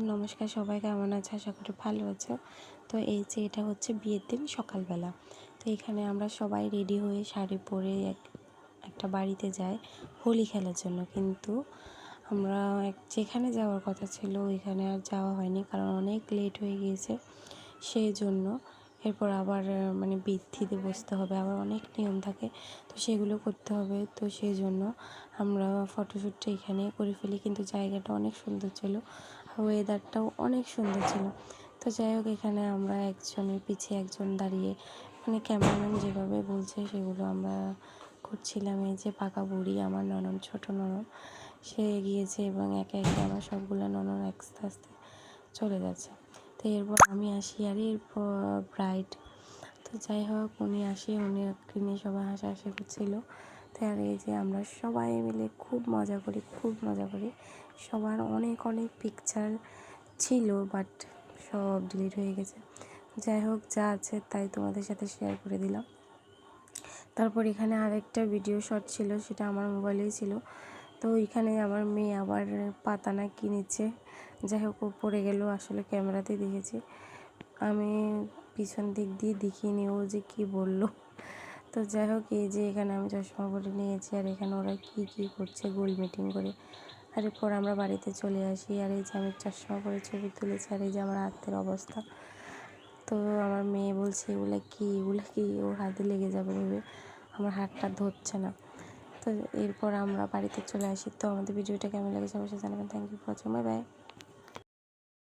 নমস্কার, সবাই কেমন আছে? আশা করি ভালো আছো। তো এই যে এটা হচ্ছে বিয়ের দিন সকালবেলা। তো এখানে আমরা সবাই রেডি হয়ে শাড়ি পরে একটা বাড়িতে যাই হোলি খেলার জন্য, কিন্তু আমরা যেখানে যাওয়ার কথা ছিল ওইখানে আর যাওয়া হয়নি, কারণ অনেক লেট হয়ে গিয়েছে। সেই জন্য এরপর আবার বৃদ্ধিতে বসতে হবে, আবার অনেক নিয়ম থাকে, তো সেগুলো করতে হবে। তো সেই জন্য আমরা ফটোশ্যুটটা এখানে করে ফেলি, কিন্তু জায়গাটা অনেক সুন্দর ছিল, ওয়েদারটাও অনেক সুন্দর ছিল। তো যাই হোক, এখানে আমরা একজনের পিছিয়ে একজন দাঁড়িয়ে ক্যামেরাম্যান যেভাবে বলছে সেগুলো আমরা করছিলাম। এই যে পাকা বুড়ি আমার ননদ, ছোটো ননদ, সে এগিয়েছে এবং একে একে আমার সবগুলো ননদ আস্তে আস্তে চলে যাচ্ছে। তো এরপর আমি আসি, আর এরপর ব্রাইড। তো যাই হোক, উনি আসি, উনি নিয়ে সবাই হাসাহাসি করছিল। তো আর এই যে আমরা সবাই মিলে খুব মজা করি। সবার অনেক পিকচার ছিল, বাট সব ডিলিট হয়ে গেছে। যাই হোক, যা আছে তাই তোমাদের সাথে শেয়ার করে দিলাম। তারপর এখানে আরেকটা ভিডিও শট ছিল, সেটা আমার মোবাইলেই ছিল। তো ওইখানে আমার মেয়ে আবার পাতা না কি নিচ্ছে, যাই হোক ও পড়ে গেল, আসলে ক্যামেরাতেই দেখেছি, আমি পিছন দিক দিয়ে দেখিনি ও যে কী বললো। তো যাই হোক, এই যে এখানে আমি চশমা পরে নিয়েছি, আর এখানে ওরা কী করছে গোল মিটিং করে। আর এরপর আমরা বাড়িতে চলে আসি, আর এই যে আমি চশমা পরে ছবি তুলেছি, আর এই যে আমার হাতের অবস্থা। তো আমার মেয়ে বলছে এগুলো কি, ওর হাতে লেগে যাবে ভেবে আমার হাতটা ধরছে না। তো এরপর আমরা বাড়িতে চলে আসি। তো আমাদের ভিডিওটা কেমন লেগেছে অবশ্যই জানাবেন। Thank you for watching, bye by.